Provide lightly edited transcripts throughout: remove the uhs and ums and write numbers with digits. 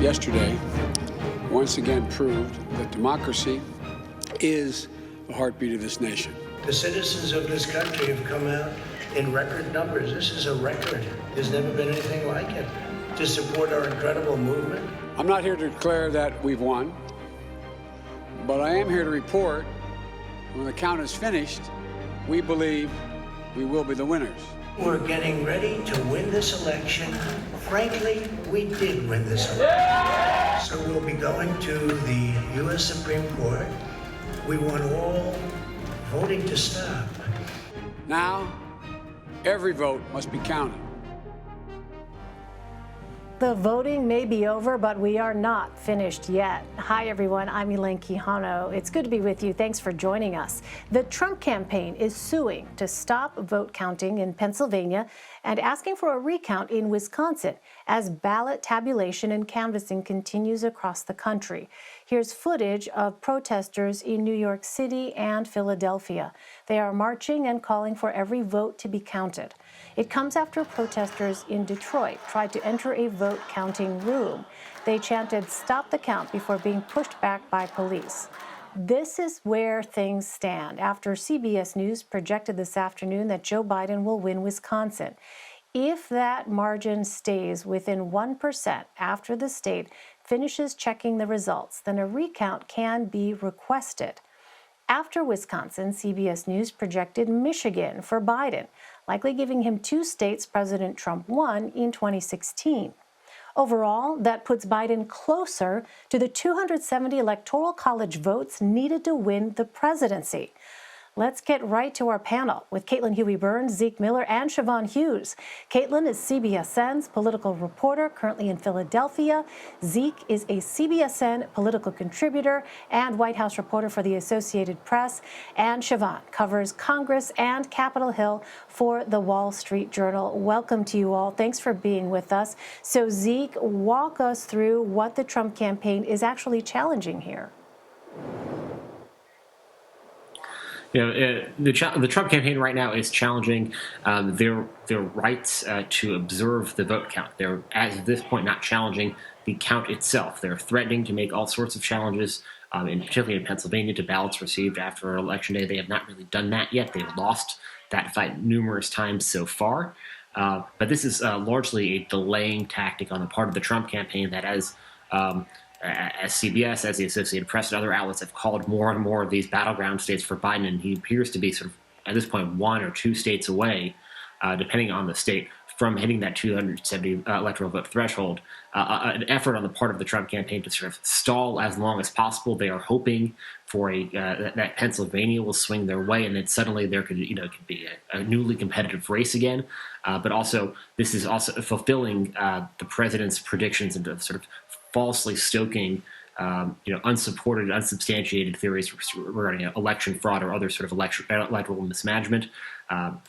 yesterday once again proved that democracy is the heartbeat of this nation. The citizens of this country have come out in record numbers. This is a record. There's never been anything like it to support our incredible movement. I'm not here to declare that we've won, but I am here to report when the count is finished, we believe we will be the winners. We're getting ready to win this election. Frankly, we did win this election. So we'll be going to the U.S. Supreme Court. We want all voting to stop. Now, every vote must be counted. The voting may be over, but we are not finished yet. Hi, everyone. I'm Elaine Quijano. It's good to be with you. Thanks for joining us. The Trump campaign is suing to stop vote counting in Pennsylvania and asking for a recount in Wisconsin as ballot tabulation and canvassing continues across the country. Here's footage of protesters in New York City and Philadelphia. They are marching and calling for every vote to be counted. It comes after protesters in Detroit tried to enter a vote counting room. They chanted, "Stop the count," before being pushed back by police. This is where things stand after CBS News projected this afternoon that Joe Biden will win Wisconsin. If that margin stays within 1% after the state finishes checking the results, then a recount can be requested. After Wisconsin, CBS News projected Michigan for Biden, likely giving him two states President Trump won in 2016. Overall, that puts Biden closer to the 270 Electoral College votes needed to win the presidency. Let's get right to our panel with Catlin Huey-Burns, Zeke Miller, and Siobhan Hughes. Catlin is CBSN's political reporter, currently in Philadelphia. Zeke is a CBSN political contributor and White House reporter for the Associated Press. And Siobhan covers Congress and Capitol Hill for the Wall Street Journal. Welcome to you all. Thanks for being with us. So, Zeke, walk us through what the Trump campaign is actually challenging here. The Trump campaign right now is challenging their rights to observe the vote count. They're, at this point, not challenging the count itself. They're threatening to make all sorts of challenges, particularly in Pennsylvania, to ballots received after Election Day. They have not really done that yet. They've lost that fight numerous times so far. But this is largely a delaying tactic on the part of the Trump campaign that, as CBS, as the Associated Press, and other outlets have called more and more of these battleground states for Biden, and he appears to be sort of, at this point, 1 or 2 states away, depending on the state, from hitting that 270 electoral vote threshold. An effort on the part of the Trump campaign to sort of stall as long as possible. They are hoping for that Pennsylvania will swing their way, and then suddenly there could be a newly competitive race again. But also, this is also fulfilling the president's predictions into sort of falsely stoking, unsupported, unsubstantiated theories regarding election fraud or other sort of electoral mismanagement.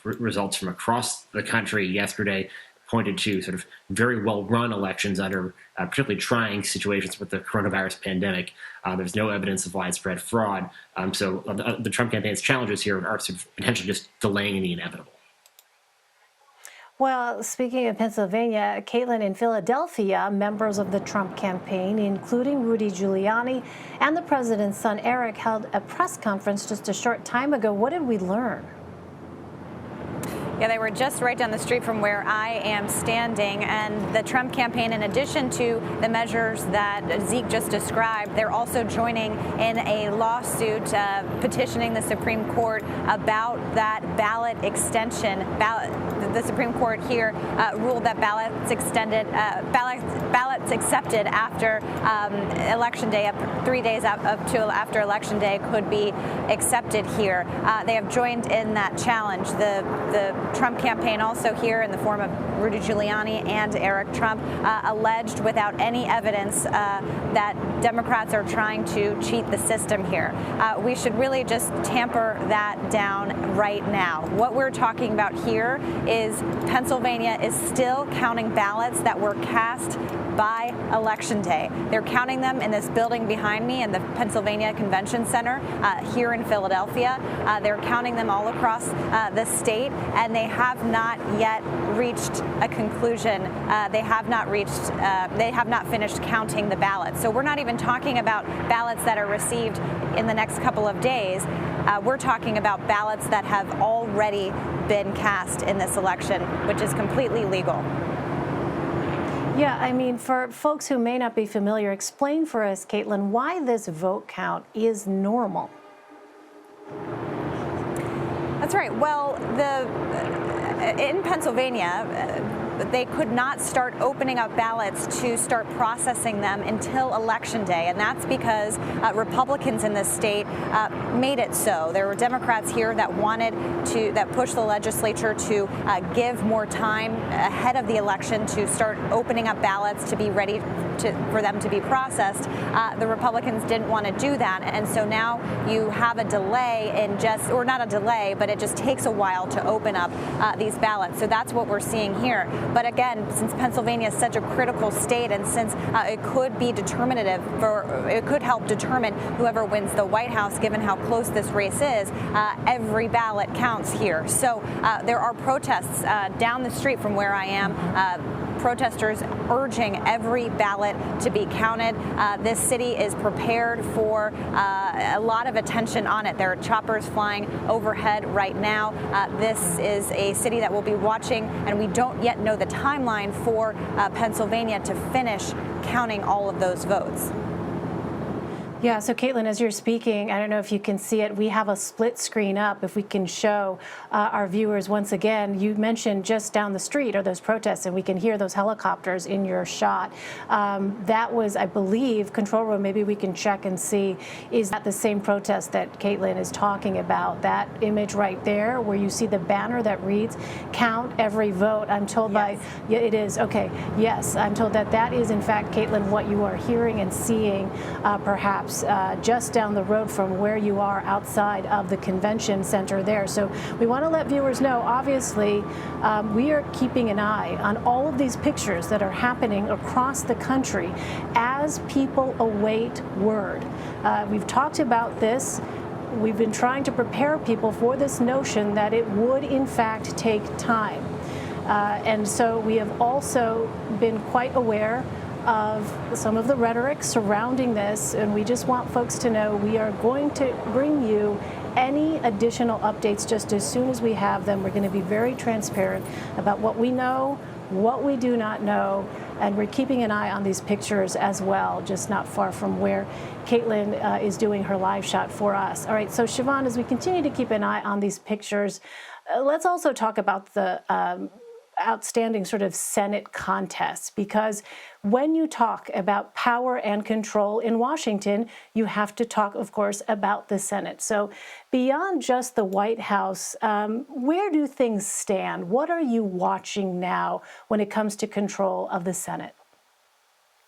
Results from across the country yesterday pointed to sort of very well-run elections under particularly trying situations with the coronavirus pandemic. There's no evidence of widespread fraud. So the Trump campaign's challenges here are sort of potentially just delaying the inevitable. Well, speaking of Pennsylvania, Catlin, in Philadelphia, members of the Trump campaign, including Rudy Giuliani and the president's son, Eric, held a press conference just a short time ago. What did we learn? Yeah, they were just right down the street from where I am standing. And the Trump campaign, in addition to the measures that Zeke just described, they're also joining in a lawsuit petitioning the Supreme Court about that ballot extension. The Supreme Court here ruled that ballots accepted after Election Day, 3 days up to after Election Day, could be accepted here. They have joined in that challenge. The Trump campaign also here, in the form of Rudy Giuliani and Eric Trump, alleged without any evidence that Democrats are trying to cheat the system here. We should really just tamper that down right now. What we're talking about here is Pennsylvania is still counting ballots that were cast by Election Day. They're counting them in this building behind me in the Pennsylvania Convention Center here in Philadelphia. They're counting them all across the state, and they have not yet reached a conclusion. They have not finished counting the ballots. So we're not even talking about ballots that are received in the next couple of days. We're talking about ballots that have already been cast in this election, which is completely legal. Yeah, I mean, for folks who may not be familiar, explain for us, Catlin, why this vote count is normal. That's right. Well, in Pennsylvania, they could not start opening up ballots to start processing them until Election Day, and that's because Republicans in the state made it so. There were Democrats here that pushed the legislature to give more time ahead of the election to start opening up ballots to be ready for them to be processed. The Republicans didn't want to do that, and so now you have a delay or not a delay, but it just takes a while to open up these ballots. So that's what we're seeing here. But again, since Pennsylvania is such a critical state, and since it could be determinative it could help determine whoever wins the White House, given how close this race is, every ballot counts here. So there are protests down the street from where I am. Protesters urging every ballot to be counted. This city is prepared for a lot of attention on it. There are choppers flying overhead right now. This is a city that will be watching, and we don't yet know the timeline for Pennsylvania to finish counting all of those votes. Yeah, so Catlin, as you're speaking, I don't know if you can see it, we have a split screen up. If we can show our viewers once again, you mentioned just down the street are those protests, and we can hear those helicopters in your shot. That was, I believe, control room, maybe we can check and see, is that the same protest that Catlin is talking about? That image right there where you see the banner that reads, count every vote. I'm told yeah, it is, okay, yes, I'm told that is in fact, Catlin, what you are hearing and seeing perhaps just down the road from where you are outside of the convention center there. So we want to let viewers know, obviously, we are keeping an eye on all of these pictures that are happening across the country as people await word. We've talked about this. We've been trying to prepare people for this notion that it would, in fact, take time. And so we have also been quite aware of some of the rhetoric surrounding this, and we just want folks to know we are going to bring you any additional updates just as soon as we have them. We're going to be very transparent about what we know, what we do not know, and we're keeping an eye on these pictures as well, just not far from where Catlin is doing her live shot for us. All right, so Siobhan, as we continue to keep an eye on these pictures, let's also talk about the outstanding sort of Senate contests, because when you talk about power and control in Washington, you have to talk, of course, about the Senate. So beyond just the White House, where do things stand? What are you watching now when it comes to control of the Senate?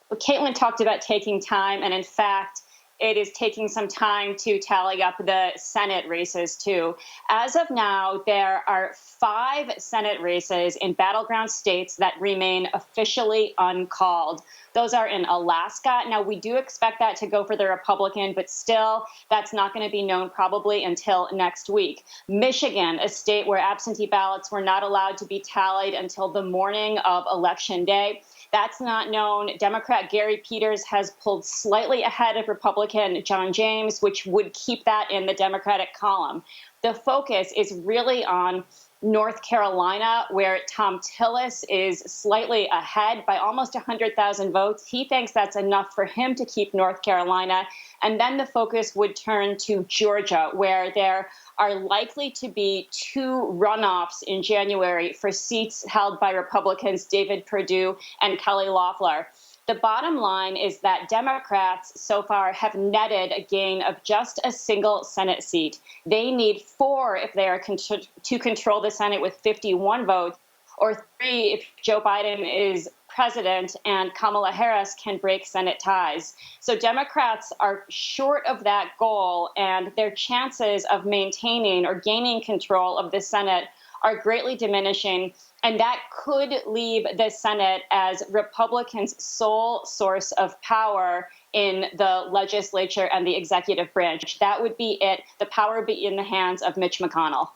Well, Catlin talked about taking time, and in fact, it is taking some time to tally up the Senate races, too. As of now, there are 5 Senate races in battleground states that remain officially uncalled. Those are in Alaska. Now, we do expect that to go for the Republican, but still, that's not going to be known probably until next week. Michigan, a state where absentee ballots were not allowed to be tallied until the morning of Election Day. That's not known. Democrat Gary Peters has pulled slightly ahead of Republican John James, which would keep that in the Democratic column. The focus is really on North Carolina, where Tom Tillis is slightly ahead by almost 100,000 votes. He thinks that's enough for him to keep North Carolina. And then the focus would turn to Georgia, where there are likely to be 2 runoffs in January for seats held by Republicans David Perdue and Kelly Loeffler. The bottom line is that Democrats so far have netted a gain of just a single Senate seat. They need 4 if they are to control the Senate with 51 votes, or 3 if Joe Biden is president and Kamala Harris can break Senate ties. So Democrats are short of that goal, and their chances of maintaining or gaining control of the Senate are greatly diminishing. And that could leave the Senate as Republicans' sole source of power in the legislature and the executive branch. That would be it. The power would be in the hands of Mitch McConnell.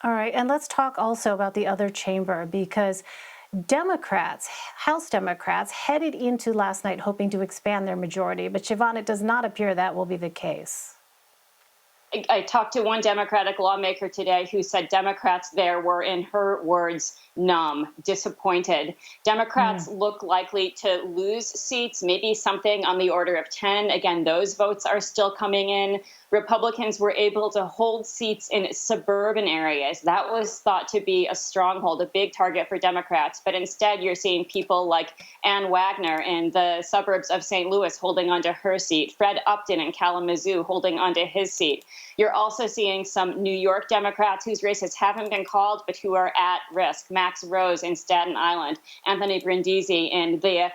All right, and let's talk also about the other chamber, because Democrats, House Democrats, headed into last night hoping to expand their majority. But Siobhan, it does not appear that will be the case. I talked to one Democratic lawmaker today who said Democrats there were, in her words, numb, disappointed. Democrats look likely to lose seats, maybe something on the order of 10. Again, those votes are still coming in. Republicans were able to hold seats in suburban areas. That was thought to be a stronghold, a big target for Democrats. But instead, you're seeing people like Ann Wagner in the suburbs of St. Louis holding onto her seat, Fred Upton in Kalamazoo holding onto his seat. You're also seeing some New York Democrats whose races haven't been called, but who are at risk. Max Rose in Staten Island, Anthony Brindisi in the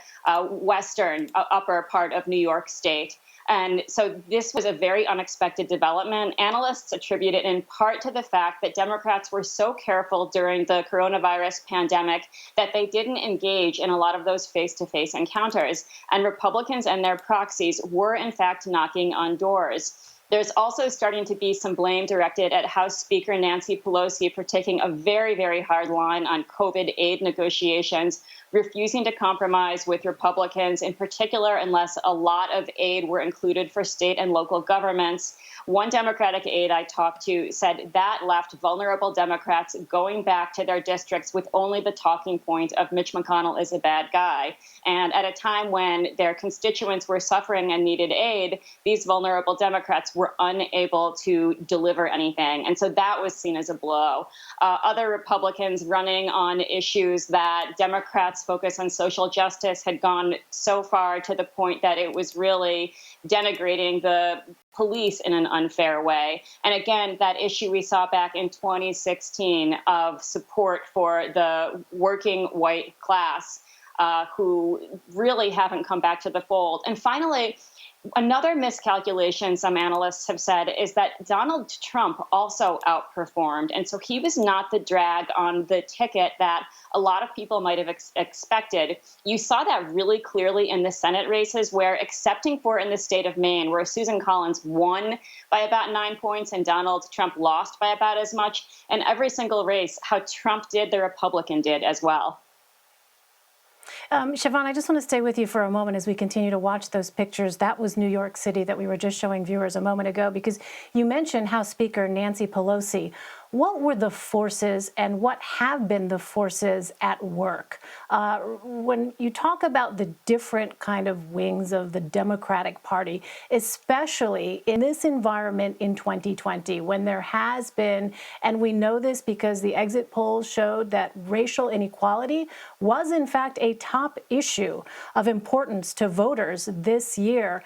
western upper part of New York State. And so this was a very unexpected development. Analysts attribute it in part to the fact that Democrats were so careful during the coronavirus pandemic that they didn't engage in a lot of those face-to-face encounters. And Republicans and their proxies were, in fact, knocking on doors. There's also starting to be some blame directed at House Speaker Nancy Pelosi for taking a very, very hard line on COVID aid negotiations, refusing to compromise with Republicans, in particular, unless a lot of aid were included for state and local governments. One Democratic aide I talked to said that left vulnerable Democrats going back to their districts with only the talking point of Mitch McConnell is a bad guy. And at a time when their constituents were suffering and needed aid, these vulnerable Democrats were unable to deliver anything. And so that was seen as a blow. Other Republicans running on issues that Democrats focus on social justice had gone so far to the point that it was really denigrating the police in an unfair way. And again, that issue we saw back in 2016 of support for the working white class who really haven't come back to the fold. And finally, another miscalculation some analysts have said is that Donald Trump also outperformed. And so he was not the drag on the ticket that a lot of people might have expected. You saw that really clearly in the Senate races, where excepting for in the state of Maine, where Susan Collins won by about 9 points and Donald Trump lost by about as much, and every single race, how Trump did, the Republican did as well. Siobhan, I just want to stay with you for a moment as we continue to watch those pictures. That was New York City that we were just showing viewers a moment ago, because you mentioned House Speaker Nancy Pelosi. What were the forces and what have been the forces at work? When you talk about the different kind of wings of the Democratic Party, especially in this environment in 2020, when there has been, and we know this because the exit polls showed that racial inequality was in fact a top issue of importance to voters this year.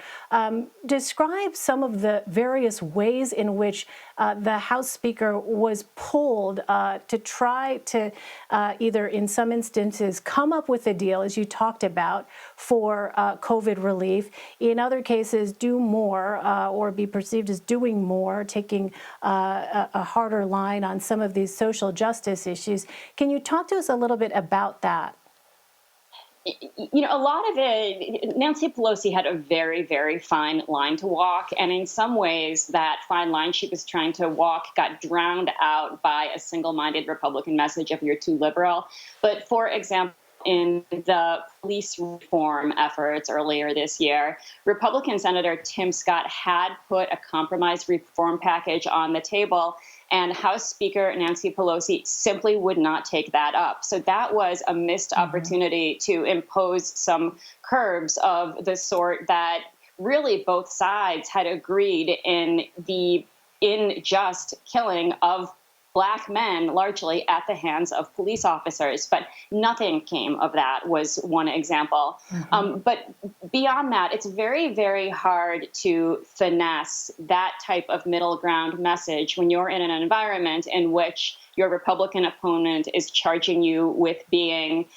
Describe some of the various ways in which the House Speaker was pulled to try to either in some instances come up with a deal, as you talked about, for COVID relief. In other cases, do more or be perceived as doing more, taking a harder line on some of these social justice issues. Can you talk to us a little bit about that? You know, a lot of it, Nancy Pelosi had a very, very fine line to walk. And in some ways, that fine line she was trying to walk got drowned out by a single-minded Republican message of you're too liberal. But for example, in the police reform efforts earlier this year, Republican Senator Tim Scott had put a compromise reform package on the table, and House Speaker Nancy Pelosi simply would not take that up. So that was a missed opportunity to impose some curbs of the sort that really both sides had agreed in the unjust killing of Black men, largely at the hands of police officers. But nothing came of that, was one example. But beyond that, it's very, very hard to finesse that type of middle ground message when you're in an environment in which your Republican opponent is charging you with being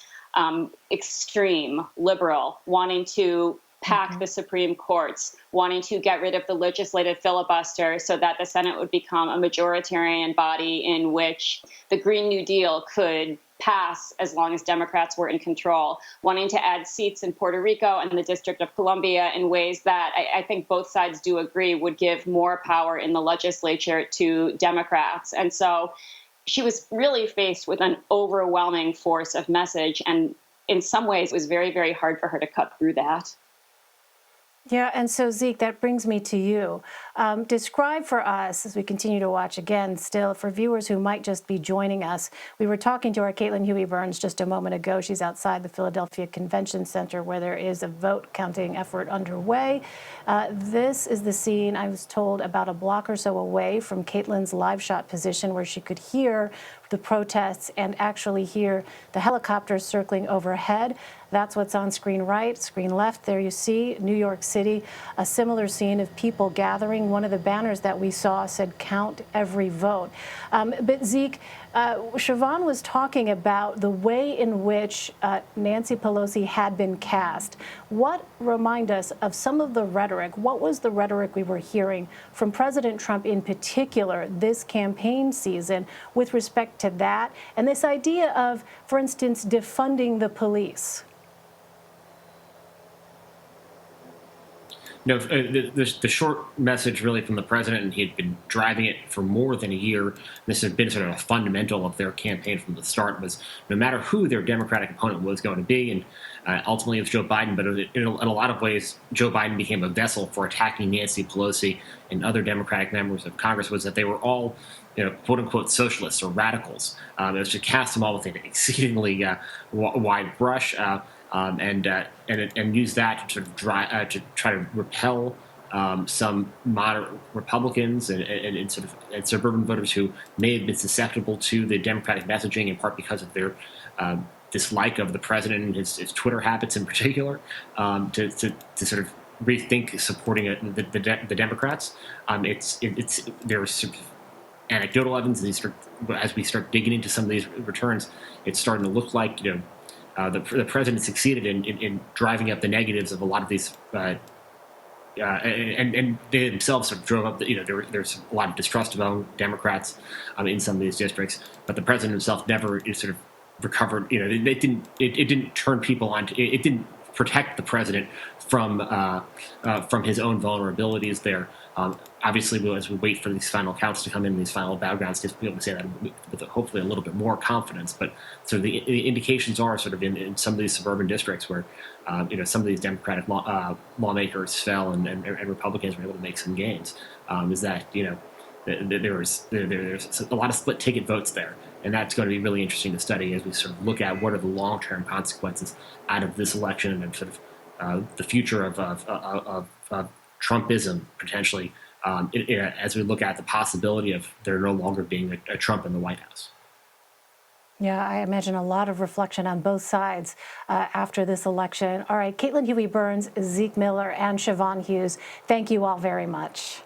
extreme, liberal, wanting to pack the Supreme Courts, wanting to get rid of the legislative filibuster so that the Senate would become a majoritarian body in which the Green New Deal could pass as long as Democrats were in control, wanting to add seats in Puerto Rico and the District of Columbia in ways that I think both sides do agree would give more power in the legislature to Democrats. And so she was really faced with an overwhelming force of message. And in some ways, it was very, very hard for her to cut through that. Yeah, and so Zeke, that brings me to you. Describe for us, as we continue to watch again, still, for viewers who might just be joining us, we were talking to our Catlin Huey-Burns just a moment ago. She's outside the Philadelphia Convention Center where there is a vote counting effort underway. This is the scene, I was told, about a block or so away from Catlin's live shot position where she could hear the protests and actually hear the helicopters circling overhead. That's what's on screen right, screen left. There you see New York City, a similar scene of people gathering. One of the banners that we saw said, "Count every vote." But Zeke, Siobhan was talking about the way in which Nancy Pelosi had been cast. Remind us of some of the rhetoric. What was the rhetoric we were hearing from President Trump in particular this campaign season with respect to that and this idea of, for instance, defunding the police? No, the short message really from the president, and he had been driving it for more than a year. This had been sort of a fundamental of their campaign from the start, was no matter who their Democratic opponent was going to be, and ultimately it was Joe Biden, but in a lot of ways, Joe Biden became a vessel for attacking Nancy Pelosi and other Democratic members of Congress, was that they were all, quote unquote, socialists or radicals. It was to cast them all with an exceedingly wide brush. And use that to sort of to try to repel some moderate Republicans and suburban voters who may have been susceptible to the Democratic messaging, in part because of their dislike of the president and his Twitter habits in particular, to sort of rethink supporting the Democrats. There's sort of anecdotal evidence as we start digging into some of these returns. It's starting to look like the president succeeded in driving up the negatives of a lot of these, and they themselves sort of drove up. There's a lot of distrust among Democrats in some of these districts, but the president himself never sort of recovered. It didn't turn people on. It didn't protect the president from his own vulnerabilities there. Obviously, as we wait for these final counts to come in, these final battleground states, we'll be able to say that with hopefully a little bit more confidence. But so the indications are sort of in some of these suburban districts where some of these Democratic lawmakers fell and Republicans were able to make some gains. Is that there's a lot of split ticket votes there, and that's going to be really interesting to study as we sort of look at what are the long-term consequences out of this election and sort of the future of Trumpism potentially, as we look at the possibility of there no longer being a Trump in the White House. Yeah, I imagine a lot of reflection on both sides after this election. All right, Catlin Huey-Burns, Zeke Miller, and Siobhan Hughes, thank you all very much.